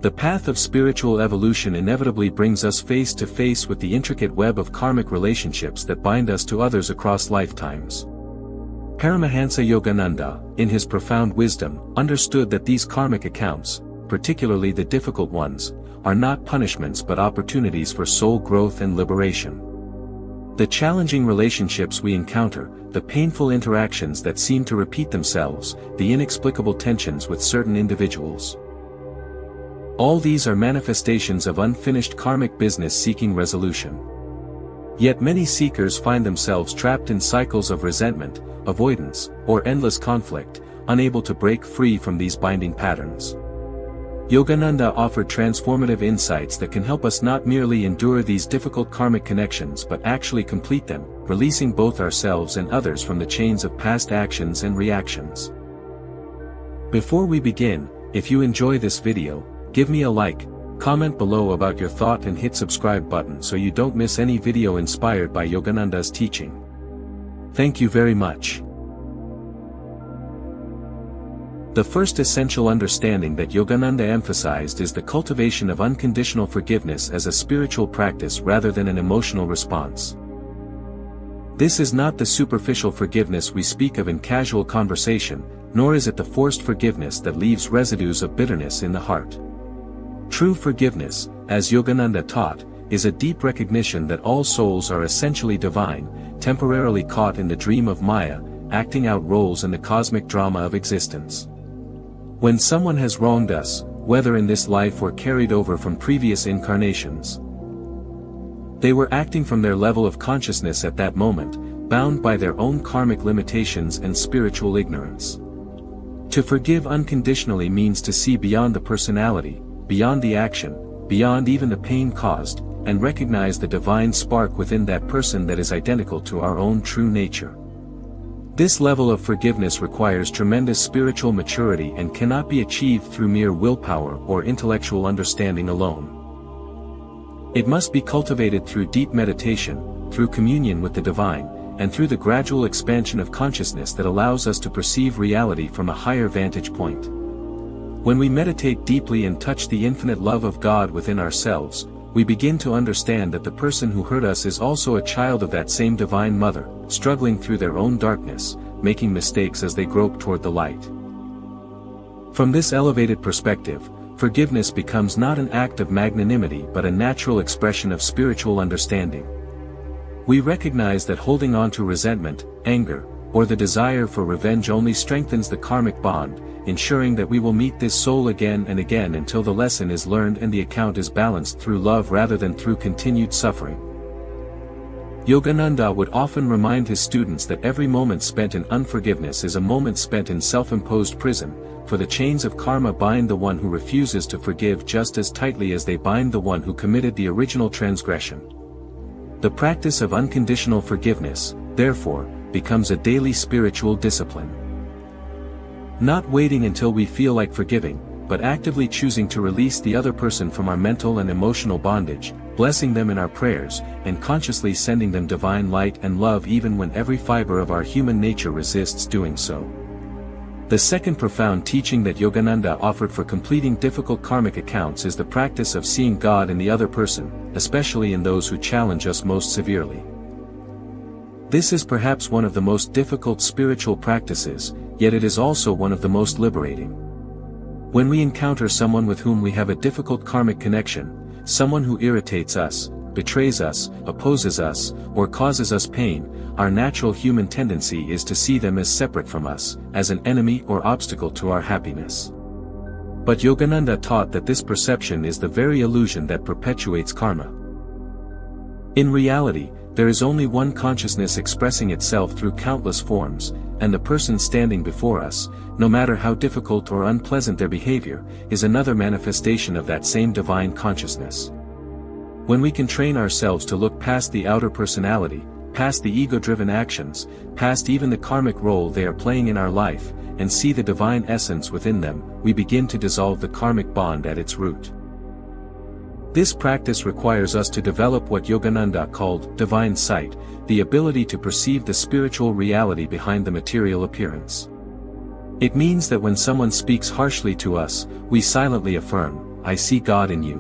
The path of spiritual evolution inevitably brings us face to face with the intricate web of karmic relationships that bind us to others across lifetimes. Paramahansa Yogananda, in his profound wisdom, understood that these karmic accounts, particularly the difficult ones, are not punishments but opportunities for soul growth and liberation. The challenging relationships we encounter, the painful interactions that seem to repeat themselves, the inexplicable tensions with certain individuals. All these are manifestations of unfinished karmic business seeking resolution. Yet many seekers find themselves trapped in cycles of resentment, avoidance, or endless conflict, unable to break free from these binding patterns. Yogananda offered transformative insights that can help us not merely endure these difficult karmic connections but actually complete them, releasing both ourselves and others from the chains of past actions and reactions. Before we begin, if you enjoy this video, give me a like, comment below about your thought and hit subscribe button so you don't miss any video inspired by Yogananda's teaching. Thank you very much. The first essential understanding that Yogananda emphasized is the cultivation of unconditional forgiveness as a spiritual practice rather than an emotional response. This is not the superficial forgiveness we speak of in casual conversation, nor is it the forced forgiveness that leaves residues of bitterness in the heart. True forgiveness, as Yogananda taught, is a deep recognition that all souls are essentially divine, temporarily caught in the dream of Maya, acting out roles in the cosmic drama of existence. When someone has wronged us, whether in this life or carried over from previous incarnations, they were acting from their level of consciousness at that moment, bound by their own karmic limitations and spiritual ignorance. To forgive unconditionally means to see beyond the personality, beyond the action, beyond even the pain caused, and recognize the divine spark within that person that is identical to our own true nature. This level of forgiveness requires tremendous spiritual maturity and cannot be achieved through mere willpower or intellectual understanding alone. It must be cultivated through deep meditation, through communion with the divine, and through the gradual expansion of consciousness that allows us to perceive reality from a higher vantage point. When we meditate deeply and touch the infinite love of God within ourselves, we begin to understand that the person who hurt us is also a child of that same divine mother, struggling through their own darkness, making mistakes as they grope toward the light. From this elevated perspective, forgiveness becomes not an act of magnanimity but a natural expression of spiritual understanding. We recognize that holding on to resentment, anger, or the desire for revenge only strengthens the karmic bond, ensuring that we will meet this soul again and again until the lesson is learned and the account is balanced through love rather than through continued suffering. Yogananda would often remind his students that every moment spent in unforgiveness is a moment spent in self-imposed prison, for the chains of karma bind the one who refuses to forgive just as tightly as they bind the one who committed the original transgression. The practice of unconditional forgiveness, therefore, becomes a daily spiritual discipline. Not waiting until we feel like forgiving, but actively choosing to release the other person from our mental and emotional bondage, blessing them in our prayers, and consciously sending them divine light and love even when every fiber of our human nature resists doing so. The second profound teaching that Yogananda offered for completing difficult karmic accounts is the practice of seeing God in the other person, especially in those who challenge us most severely. This is perhaps one of the most difficult spiritual practices, yet it is also one of the most liberating. When we encounter someone with whom we have a difficult karmic connection, someone who irritates us, betrays us, opposes us, or causes us pain, our natural human tendency is to see them as separate from us, as an enemy or obstacle to our happiness. But Yogananda taught that this perception is the very illusion that perpetuates karma. In reality, there is only one consciousness expressing itself through countless forms, and the person standing before us, no matter how difficult or unpleasant their behavior, is another manifestation of that same divine consciousness. When we can train ourselves to look past the outer personality, past the ego-driven actions, past even the karmic role they are playing in our life, and see the divine essence within them, we begin to dissolve the karmic bond at its root. This practice requires us to develop what Yogananda called divine sight, the ability to perceive the spiritual reality behind the material appearance. It means that when someone speaks harshly to us, we silently affirm, I see God in you.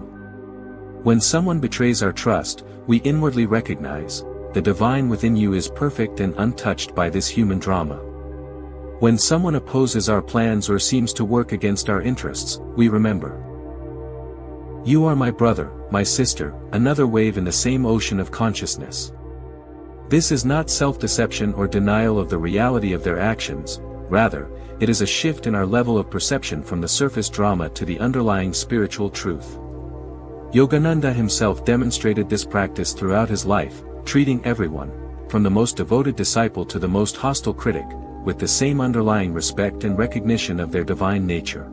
When someone betrays our trust, we inwardly recognize, the divine within you is perfect and untouched by this human drama. When someone opposes our plans or seems to work against our interests, we remember. You are my brother, my sister, another wave in the same ocean of consciousness. This is not self-deception or denial of the reality of their actions, rather, it is a shift in our level of perception from the surface drama to the underlying spiritual truth. Yogananda himself demonstrated this practice throughout his life, treating everyone, from the most devoted disciple to the most hostile critic, with the same underlying respect and recognition of their divine nature.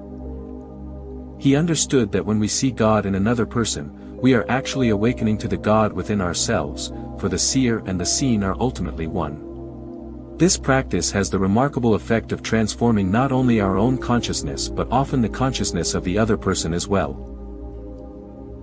He understood that when we see God in another person, we are actually awakening to the God within ourselves, for the seer and the seen are ultimately one. This practice has the remarkable effect of transforming not only our own consciousness but often the consciousness of the other person as well.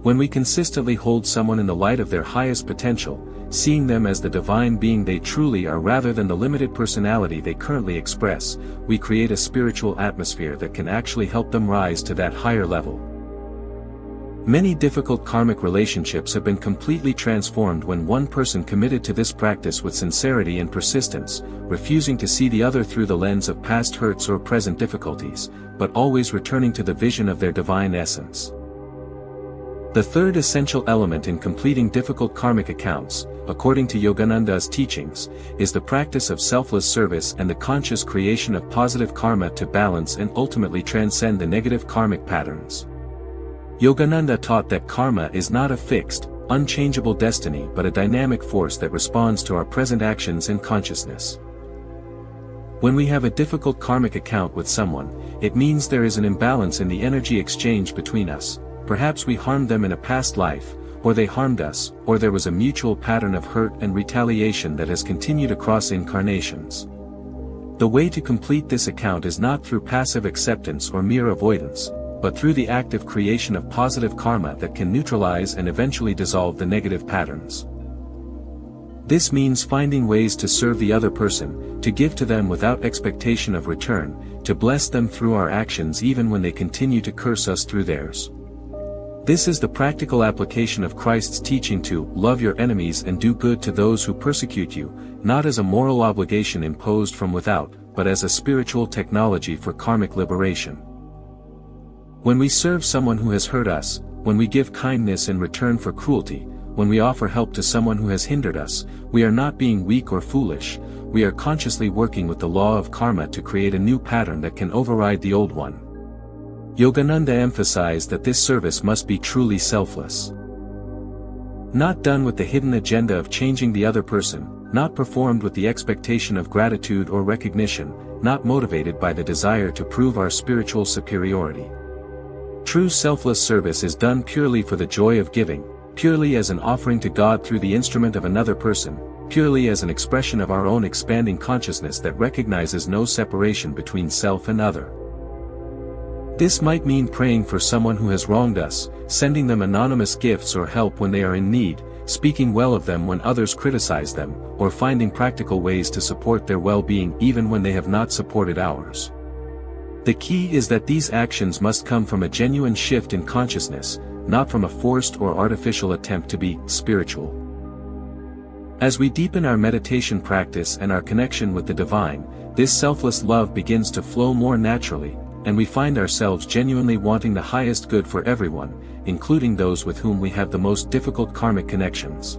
When we consistently hold someone in the light of their highest potential, seeing them as the divine being they truly are rather than the limited personality they currently express, we create a spiritual atmosphere that can actually help them rise to that higher level. Many difficult karmic relationships have been completely transformed when one person committed to this practice with sincerity and persistence, refusing to see the other through the lens of past hurts or present difficulties, but always returning to the vision of their divine essence. The third essential element in completing difficult karmic accounts, according to Yogananda's teachings, is the practice of selfless service and the conscious creation of positive karma to balance and ultimately transcend the negative karmic patterns. Yogananda taught that karma is not a fixed, unchangeable destiny but a dynamic force that responds to our present actions and consciousness. When we have a difficult karmic account with someone, it means there is an imbalance in the energy exchange between us. Perhaps we harmed them in a past life, or they harmed us, or there was a mutual pattern of hurt and retaliation that has continued across incarnations. The way to complete this account is not through passive acceptance or mere avoidance, but through the active creation of positive karma that can neutralize and eventually dissolve the negative patterns. This means finding ways to serve the other person, to give to them without expectation of return, to bless them through our actions even when they continue to curse us through theirs. This is the practical application of Christ's teaching to love your enemies and do good to those who persecute you, not as a moral obligation imposed from without, but as a spiritual technology for karmic liberation. When we serve someone who has hurt us, when we give kindness in return for cruelty, when we offer help to someone who has hindered us, we are not being weak or foolish, we are consciously working with the law of karma to create a new pattern that can override the old one. Yogananda emphasized that this service must be truly selfless. Not done with the hidden agenda of changing the other person, not performed with the expectation of gratitude or recognition, not motivated by the desire to prove our spiritual superiority. True selfless service is done purely for the joy of giving, purely as an offering to God through the instrument of another person, purely as an expression of our own expanding consciousness that recognizes no separation between self and other. This might mean praying for someone who has wronged us, sending them anonymous gifts or help when they are in need, speaking well of them when others criticize them, or finding practical ways to support their well-being even when they have not supported ours. The key is that these actions must come from a genuine shift in consciousness, not from a forced or artificial attempt to be spiritual. As we deepen our meditation practice and our connection with the divine, this selfless love begins to flow more naturally, and we find ourselves genuinely wanting the highest good for everyone, including those with whom we have the most difficult karmic connections.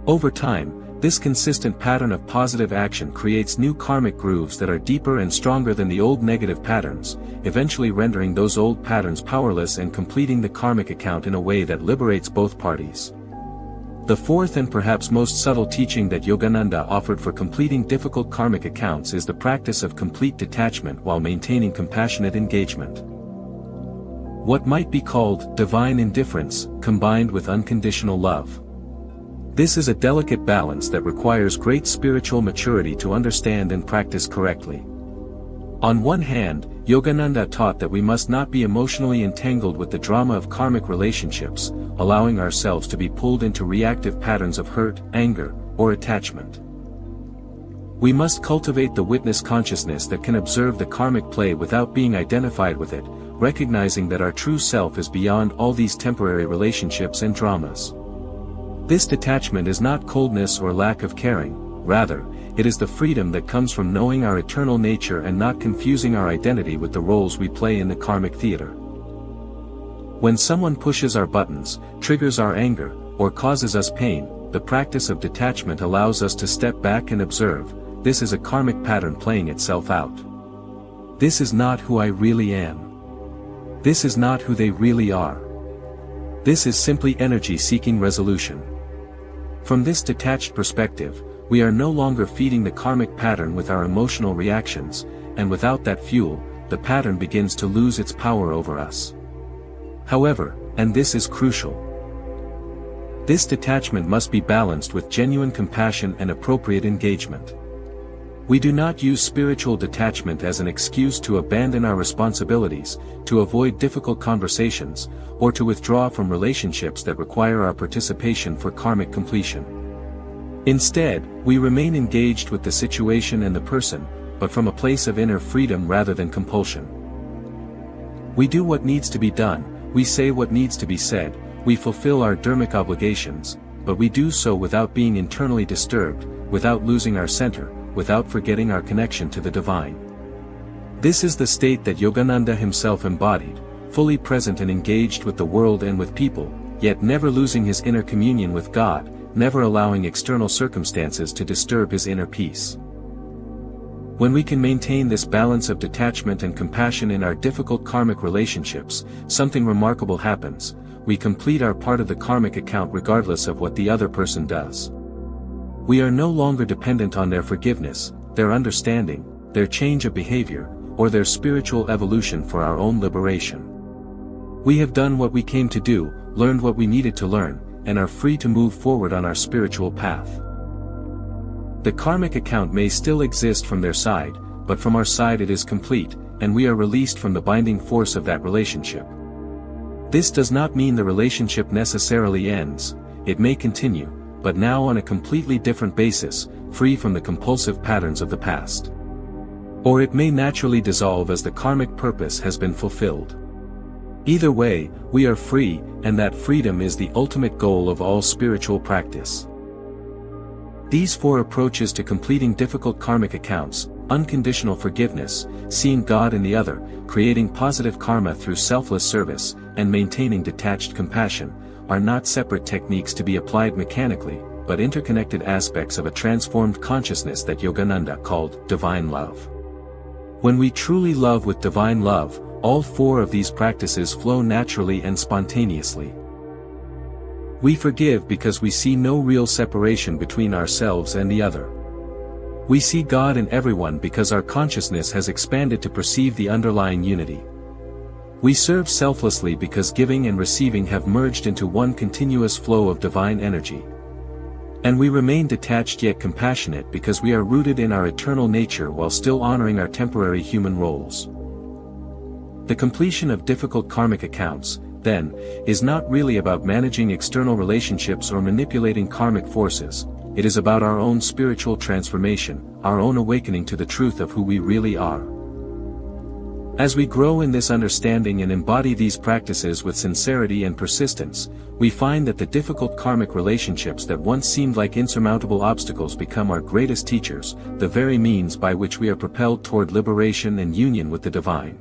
Over time, this consistent pattern of positive action creates new karmic grooves that are deeper and stronger than the old negative patterns, eventually rendering those old patterns powerless and completing the karmic account in a way that liberates both parties. The fourth and perhaps most subtle teaching that Yogananda offered for completing difficult karmic accounts is the practice of complete detachment while maintaining compassionate engagement. What might be called divine indifference, combined with unconditional love. This is a delicate balance that requires great spiritual maturity to understand and practice correctly. On one hand, Yogananda taught that we must not be emotionally entangled with the drama of karmic relationships, allowing ourselves to be pulled into reactive patterns of hurt, anger, or attachment. We must cultivate the witness consciousness that can observe the karmic play without being identified with it, recognizing that our true self is beyond all these temporary relationships and dramas. This detachment is not coldness or lack of caring, rather, it is the freedom that comes from knowing our eternal nature and not confusing our identity with the roles we play in the karmic theater. When someone pushes our buttons, triggers our anger, or causes us pain, the practice of detachment allows us to step back and observe, this is a karmic pattern playing itself out. This is not who I really am. This is not who they really are. This is simply energy seeking resolution. From this detached perspective, we are no longer feeding the karmic pattern with our emotional reactions, and without that fuel, the pattern begins to lose its power over us. However, and this is crucial, this detachment must be balanced with genuine compassion and appropriate engagement. We do not use spiritual detachment as an excuse to abandon our responsibilities, to avoid difficult conversations, or to withdraw from relationships that require our participation for karmic completion. Instead, we remain engaged with the situation and the person, but from a place of inner freedom rather than compulsion. We do what needs to be done, we say what needs to be said, we fulfill our dharmic obligations, but we do so without being internally disturbed, without losing our center, without forgetting our connection to the divine. This is the state that Yogananda himself embodied, fully present and engaged with the world and with people, yet never losing his inner communion with God, never allowing external circumstances to disturb his inner peace. When we can maintain this balance of detachment and compassion in our difficult karmic relationships, something remarkable happens. We complete our part of the karmic account regardless of what the other person does. We are no longer dependent on their forgiveness, their understanding, their change of behavior, or their spiritual evolution for our own liberation. We have done what we came to do, learned what we needed to learn, and are free to move forward on our spiritual path. The karmic account may still exist from their side, but from our side it is complete, and we are released from the binding force of that relationship. This does not mean the relationship necessarily ends, it may continue, but now on a completely different basis, free from the compulsive patterns of the past. Or it may naturally dissolve as the karmic purpose has been fulfilled. Either way, we are free, and that freedom is the ultimate goal of all spiritual practice. These four approaches to completing difficult karmic accounts: unconditional forgiveness, seeing God in the other, creating positive karma through selfless service, and maintaining detached compassion, are not separate techniques to be applied mechanically, but interconnected aspects of a transformed consciousness that Yogananda called divine love. When we truly love with divine love, all four of these practices flow naturally and spontaneously. We forgive because we see no real separation between ourselves and the other. We see God in everyone because our consciousness has expanded to perceive the underlying unity. We serve selflessly because giving and receiving have merged into one continuous flow of divine energy. And we remain detached yet compassionate because we are rooted in our eternal nature while still honoring our temporary human roles. The completion of difficult karmic accounts, then, is not really about managing external relationships or manipulating karmic forces. It is about our own spiritual transformation, our own awakening to the truth of who we really are. As we grow in this understanding and embody these practices with sincerity and persistence, we find that the difficult karmic relationships that once seemed like insurmountable obstacles become our greatest teachers, the very means by which we are propelled toward liberation and union with the divine.